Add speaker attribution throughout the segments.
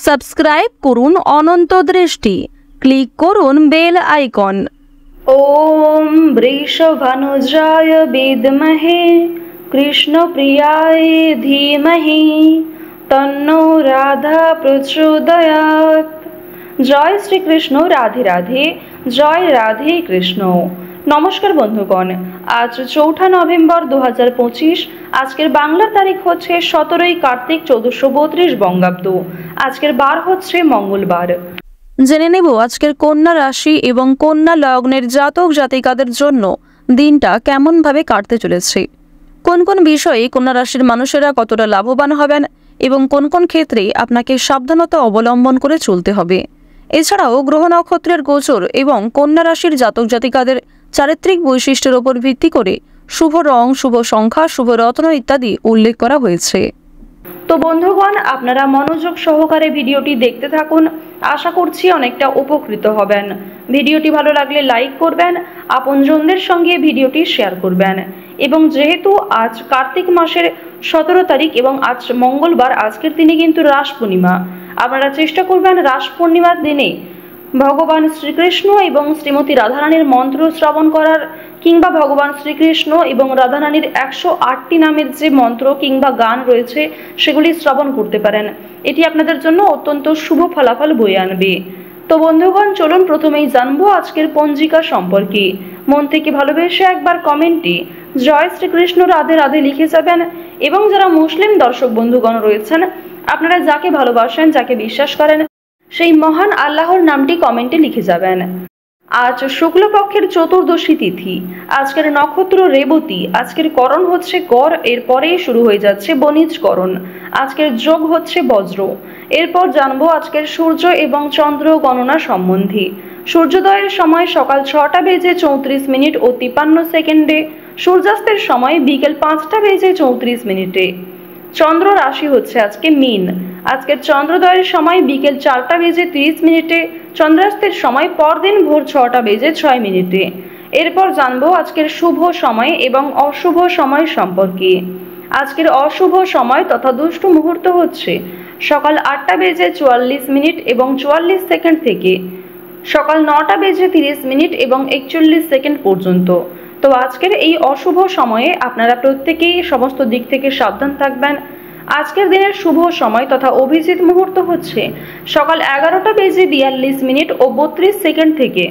Speaker 1: Subscribe করুন অনন্ত দৃষ্টি, click করুন বেল আইকন।
Speaker 2: ওম বৃষভানুজায় বিদ্মহে কৃষ্ণপ্রিয়ায় ধীমহি তন্নো রাধা প্রচোদয়াৎ। জয় শ্রীকৃষ্ণ, রাধে রাধে, জয় রাধে কৃষ্ণ। নমস্কার বন্ধুগণ, আজ 4 নভেম্বর 2025। আজকের বাংলার তারিখ হচ্ছে 17 কার্তিক 1432 বঙ্গাব্দ। আজকের বার হচ্ছে মঙ্গলবার।
Speaker 1: জেনে নেব আজকের কন্যা রাশি এবং কন্যা লগ্নের জাতক জাতিকাদের জন্য দিনটা কেমনভাবে কাটতে চলেছে, কোন কোন বিষয়ে কন্যা রাশির মানুষেরা কতটা লাভবান হবেন এবং কোন কোন ক্ষেত্রে আপনাকে সাবধানতা অবলম্বন করে চলতে হবে। এছাড়াও গ্রহ নক্ষত্রের গোচর এবং কন্যা রাশির জাতক জাতিকাদের চারিত্রিক বৈশিষ্ট্যের উপর ভিত্তি করে শুভ রং, শুভ সংখ্যা, শুভ রত্ন ইত্যাদি উল্লেখ করা হয়েছে।
Speaker 2: তো বন্ধুগণ, আপনারা মনোযোগ সহকারে ভিডিওটি দেখতে থাকুন। আশা করছি অনেকটা উপকৃত হবেন। ভিডিওটি ভালো লাগলে লাইক করবেন, আপনজনদের সঙ্গে ভিডিওটি শেয়ার করবেন। এবং যেহেতু আজ কার্তিক মাসের 17 তারিখ এবং আজ মঙ্গলবার, আজকের দিনে কিন্তু রাস পূর্ণিমা। আপনারা চেষ্টা করবেন রাস পূর্ণিমার দিনে ভগবান শ্রীকৃষ্ণ এবং শ্রীমতী রাধারানীর মন্ত্র শ্রবণ করার, কিংবা ভগবান শ্রীকৃষ্ণ এবং রাধারানীর 108টি নামের যে মন্ত্র কিংবা গান রয়েছে সেগুলি শ্রবণ করতে পারেন। এটি আপনাদের জন্য অত্যন্ত শুভ ফলাফল বয়ে আনবে। তো বন্ধুগণ, চলুন প্রথমেই জানবো আজকের পঞ্জিকা সম্পর্কে। মন থেকে ভালোবেসে একবার কমেন্টে জয় শ্রীকৃষ্ণ, রাধে রাধে লিখে যাবেন। এবং যারা মুসলিম দর্শক বন্ধুগণ রয়েছেন, আপনারা যাকে ভালোবাসেন, যাকে বিশ্বাস করেন, সেই মহান আল্লাহর নামটি কমেন্টে লিখে যাবেন। আজ শুক্লপক্ষের চতুর্দশী তিথি। আজকের নক্ষত্র রেবতী। আজকের করণ হচ্ছে কর, এরপরেই শুরু হয়ে যাচ্ছে বণিজ করণ। আজকের যোগ হচ্ছে বজ্র। এরপর জানবো আজকের সূর্য এবং চন্দ্র গণনা সম্বন্ধে। সূর্যোদয়ের সময় সকাল 6টা বেজে 34 মিনিট ও 53 সেকেন্ডে। সূর্যাস্তের সময় বিকেল 5টা বেজে 34 মিনিটে। চন্দ্র রাশি হচ্ছে আজকে মীন। আজকের চন্দ্রোদয়ের সময় বিকেল 4টা বেজে 30 মিনিটে। চন্দ্রাস্তের সময় পরদিন ভোর 6টা বেজে 6 মিনিটে। এরপর জানবো আজকের শুভ সময় এবং অশুভ সময় সম্পর্কে। আজকের অশুভ সময় তথা দুষ্ট মুহূর্ত হচ্ছে সকাল 8টা বেজে 44 মিনিট এবং 44 সেকেন্ড থেকে সকাল 9টা বেজে 30 মিনিট এবং 41 সেকেন্ড পর্যন্ত। তো আজকের এই অশুভ সময়ে আপনারা প্রত্যেকেই সমস্ত দিক থেকে সাবধান থাকবেন। আজকের দিনের শুভ সময় তথা অভিজিৎ মুহূর্ত হচ্ছে সকাল 11টা বেজে 42 মিনিট ও 32 সেকেন্ড থেকে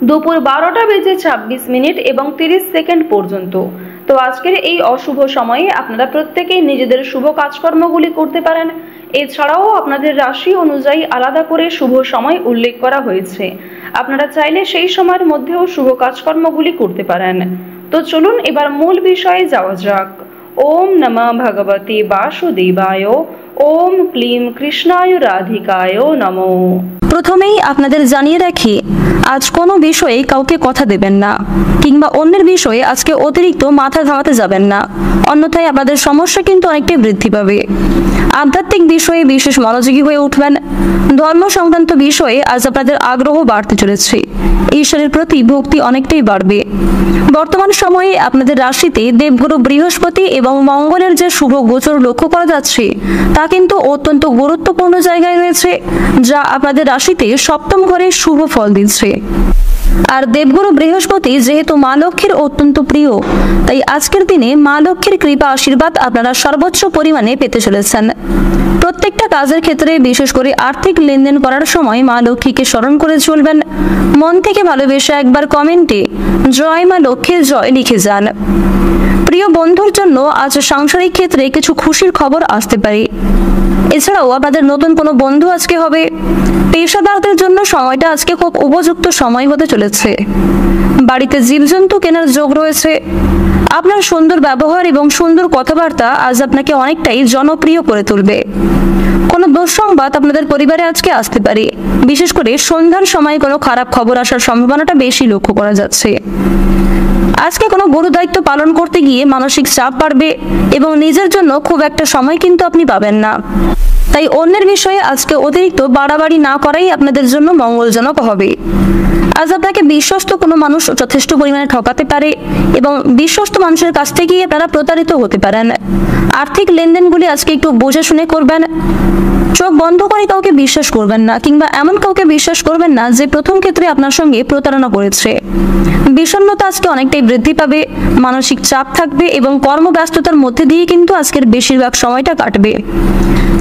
Speaker 2: দুপুর 12টা বেজে 26 মিনিট এবং 30 সেকেন্ড পর্যন্ত। তো আজকের এই অশুভ সময়ে আপনারা প্রত্যেকেই নিজেদের শুভ কাজকর্মগুলি করতে পারেন। এছাড়াও আপনাদের রাশি অনুযায়ী আলাদা করে শুভ সময় উল্লেখ করা হয়েছে। আপনারা চাইলে সেই সময়ের মধ্যেও শুভ কাজকর্মগুলি করতে পারেন। তো চলুন এবার মূল বিষয়ে যাওয়া যাক। ওম নমঃ ভগবতে বাসুদেবায়। ওম ক্লিম কৃষ্ণায় রাধিকায় নমো।
Speaker 1: প্রথমেই আপনাদের জানিয়ে রাখি, আজ কোনো বিষয়ে কাউকে কথা দেবেন না, কিংবা অন্যের বিষয়ে আজকে অতিরিক্ত মাথা ঘামাতে যাবেন না, অন্যথায় আপনাদের সমস্যা কিন্তু অনেকটাই বৃদ্ধি পাবে। আধ্যাত্মিক বিষয়ে বিশেষ মনোযোগী হয়ে উঠবেন। ধর্ম সংক্রান্ত বিষয়ে আজ আপনাদের আগ্রহ বাড়তে চলেছে। ঈশ্বরের প্রতি ভক্তি অনেকটাই বাড়বে। বর্তমান সময়ে আপনাদের রাশিতে দেবগুরু বৃহস্পতি এবং মঙ্গলের যে শুভ গোচর লক্ষ্য করা যাচ্ছে তা কিন্তু অত্যন্ত গুরুত্বপূর্ণ জায়গায় রয়েছে, যা আপনাদের রাশিতে সপ্তম ঘরে শুভ ফল দিচ্ছে। আর দেবগুরু বৃহস্পতি যেহেতু মা লক্ষ্মীর অত্যন্ত প্রিয়, তাই আজকের দিনে মা লক্ষ্মীর কৃপা আশীর্বাদ আপনারা সর্বোচ্চ পরিমাণে পেতে চলেছেন। প্রত্যেকটা কাজের ক্ষেত্রে, বিশেষ করে আর্থিক লেনদেন করার সময় মা লক্ষ্মীকে স্মরণ করে চলবেন। মন থেকে ভালোবেসে একবার কমেন্টে জয় মা লক্ষ্মীর জয় লিখে যান। প্রিয় বন্ধুর জন্য আজ সাংসারিক ক্ষেত্রে কিছু খুশির খবর আসতে পারে। এছাড়াও আপনাদের নতুন কোনো বন্ধু আজকে হবে। পেশাদারদের জন্য সময়টা আজকে খুব উপযুক্ত সময় হতে চলেছে। বাড়িতে জীবজন্তু কেনার যোগ রয়েছে। আপনার সুন্দর ব্যবহার এবং সুন্দর কথাবার্তা আজ আপনাকে অনেকটাই জনপ্রিয় করে তুলবে। কোনো দুঃসংবাদ আপনাদের পরিবারে আজকে আসতে পারে। বিশেষ করে সন্ধ্যার সময় কোনো খারাপ খবর আসার সম্ভাবনাটা বেশি লক্ষ্য করা যাচ্ছে। আজকে কোনো গুরু দায়িত্ব পালন করতে গিয়ে মানসিক চাপ বাড়বে এবং নিজের জন্য খুব একটা সময় কিন্তু আপনি পাবেন না। তাই অন্যের বিষয়ে আজকে অতিরিক্ত বাড়াবাড়ি না করাই আপনাদের জন্য মঙ্গলজনক হবে। আজ আপনাকে বিশ্বস্ত কোনো মানুষ যথেষ্ট পরিমাণে ঠকাতে পারে এবং বিশ্বস্ত মানুষের কাছ থেকেই আপনারা প্রতারিত হতে পারেন। আর্থিক লেনদেনগুলি আজকে একটু বুঝে শুনে করবেন। চোখ বন্ধ করে কাউকে বিশ্বাস করবেন না, কিংবা এমন কাউকে বিশ্বাস করবেন না যে প্রথম ক্ষেত্রে আপনার সঙ্গে প্রতারণা করেছে। বিষণ্ণতা আজকে অনেকটাই বৃদ্ধি পাবে, মানসিক চাপ থাকবে এবং কর্মব্যস্ততার মধ্যে দিয়ে কিন্তু আজকের বেশিরভাগ সময়টা কাটবে।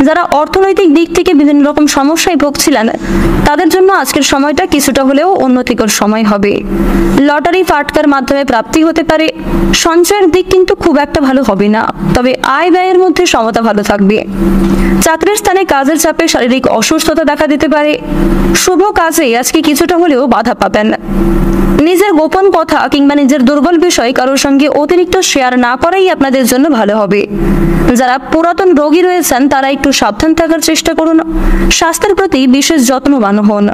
Speaker 1: যারা অর্থনৈতিক দিক থেকে বিভিন্ন রকম সমস্যায় ভুগছিলেন তাদের জন্য আজকের সময়টা কিছুটা হলেও উন্নতিকর সময় হবে। লটারি ফাটকার মাধ্যমে প্রাপ্তি হতে পারে। সঞ্চয়ের দিক কিন্তু খুব একটা ভালো হবে না, তবে আয় ব্যয়ের মধ্যে সমতা ভালো থাকবে। চাকরির স্থানে কাজের চাপে শারীরিক অসুস্থতা দেখা দিতে পারে। শুভ কাজে আজকে কিছুটা হলেও বাধা পাবেন। নিজের গোপন কথা কিংবা নিজের দুর্বল বিষয় কারোর সঙ্গে অতিরিক্ত শেয়ার না করাই আপনাদের জন্য ভালো হবে। যারা পুরাতন রোগী রয়েছেন তারা একটু সাবধান থাকার চেষ্টা করুন। স্বাস্থ্যের প্রতি বিশেষ যত্নবান হন।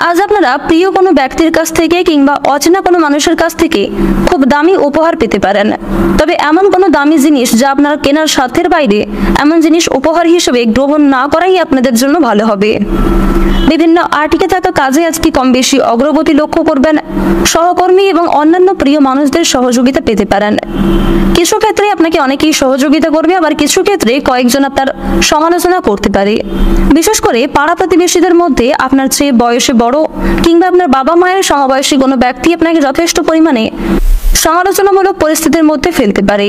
Speaker 1: আজ আপনারা প্রিয় কোনো ব্যক্তির কাছ থেকে কিংবা অচেনা কোনো মানুষের কাছ থেকে খুব দামি উপহার পেতে পারেন। তবে এমন কোনো দামি জিনিস যা আপনার কেনার সাধ্যের বাইরে, এমন জিনিস উপহার হিসেবে গ্রহণ না করাই আপনাদের জন্য ভালো হবে। বিভিন্ন আটকে থাকা কাজে আজকে কম বেশি অগ্রগতি লক্ষ্য করবেন। সহকর্মী এবং অন্যান্য প্রিয় মানুষদের সহযোগিতা পেতে পারেন। কিছু ক্ষেত্রে আপনাকে অনেকেই সহযোগিতা করবে, আবার কিছু ক্ষেত্রে কয়েকজন আপনার সমালোচনা করতে পারে। বিশেষ করে পাড়া প্রতিবেশীদের মধ্যে আপনার চেয়ে বয়সে বড় কিংবা আপনার বাবা মায়ের সমবয়সী কোনো ব্যক্তি আপনাকে যথেষ্ট পরিমাণে সমালোচনামূলক পরিস্থিতির মধ্যে ফেলতে পারে।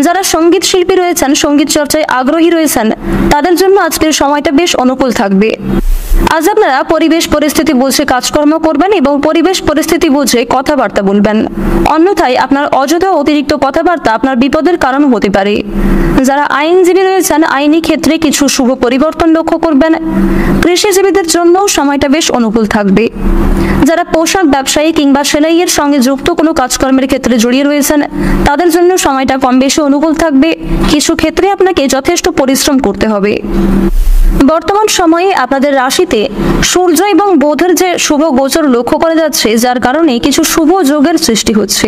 Speaker 1: যারা সঙ্গীত শিল্পী রয়েছেন, সঙ্গীত চর্চায় আগ্রহী রয়েছেন, তাদের জন্য আজকের সময়টা বেশ অনুকূল থাকবে। আজ আপনারা পরিবেশ পরিস্থিতি বুঝে কাজকর্ম করবেন এবং পরিবেশ পরিস্থিতি বুঝে কথাবার্তা বলবেন। অন্যথায় আপনার অযথা অতিরিক্ত কথাবার্তা আপনার বিপদের কারণ হতে পারে। যারা আইনজীবী রয়েছেন, আইনি ক্ষেত্রে কিছু শুভ পরিবর্তন লক্ষ্য করবেন। কৃষিজীবীদের জন্য সময়টা বেশ অনুকূল থাকবে। যারা পোশাক ব্যবসায়ী কিংবা সেলাইয়ের সঙ্গে যুক্ত কোনো কাজকর্মের ক্ষেত্রে জড়িয়ে রয়েছেন তাদের জন্য সময়টা কম বেশি অনুকূল থাকবে। কিছু ক্ষেত্রে আপনাকে যথেষ্ট পরিশ্রম করতে হবে। বর্তমান সময়ে আপনাদের রাশিতে সূর্য এবং বুধের যে শুভ গোচর লক্ষ্য করা যাচ্ছে, যার কারণে কিছু শুভ যোগের সৃষ্টি হচ্ছে।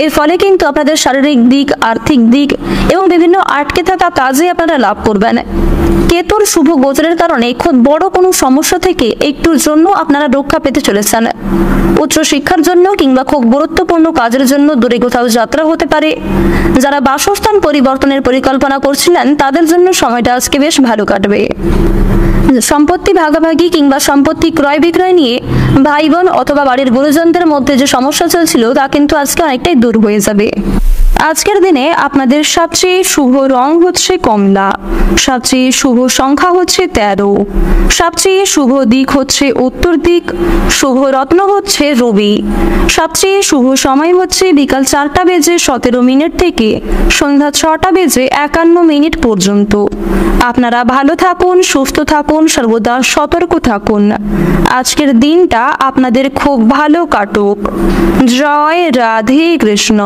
Speaker 1: এর ফলে কিন্তু আপনাদের শারীরিক দিক, আর্থিক দিক এবং বিভিন্ন আটকে থাকা কাজে আপনারা লাভ করবেন। কেতুর শুভ গোচরের কারণে খুব বড় কোনো সমস্যা থেকে একটুর জন্য আপনারা রক্ষা পেতে চলেছেন। উচ্চ শিক্ষার জন্য কিংবা খুব গুরুত্বপূর্ণ কাজের জন্য দূরে কোথাও যাত্রা হতে পারে। যারা বাসস্থান পরিবর্তনের পরিকল্পনা করছিলেন তাদের জন্য সময়টা আজকে বেশ ভালো কাটবে। সম্পত্তি ভাগাভাগি কিংবা সম্পত্তি ক্রয় বিক্রয় নিয়ে ভাই বোন অথবা বাড়ির গুরুজনদের মধ্যে যে সমস্যা চলছিল তা কিন্তু আজকে অনেকটাই দূর হয়ে যাবে। আজকের দিনে আপনাদের সবচেয়ে শুভ রং হচ্ছে কমলা, সবচেয়ে শুভ সংখ্যা হচ্ছে 13, সবচেয়ে শুভ দিক হচ্ছে উত্তর দিক, শুভ রত্ন হচ্ছে রবি, সবচেয়ে শুভ সময় হচ্ছে বিকাল 4:17 থেকে সন্ধ্যা 6:51 পর্যন্ত। আপনারা ভালো থাকুন, সুস্থ থাকুন, সর্বদা সতর্ক থাকুন। আজকের দিনটা আপনাদের খুব ভালো কাটুক। জয় রাধে কৃষ্ণ।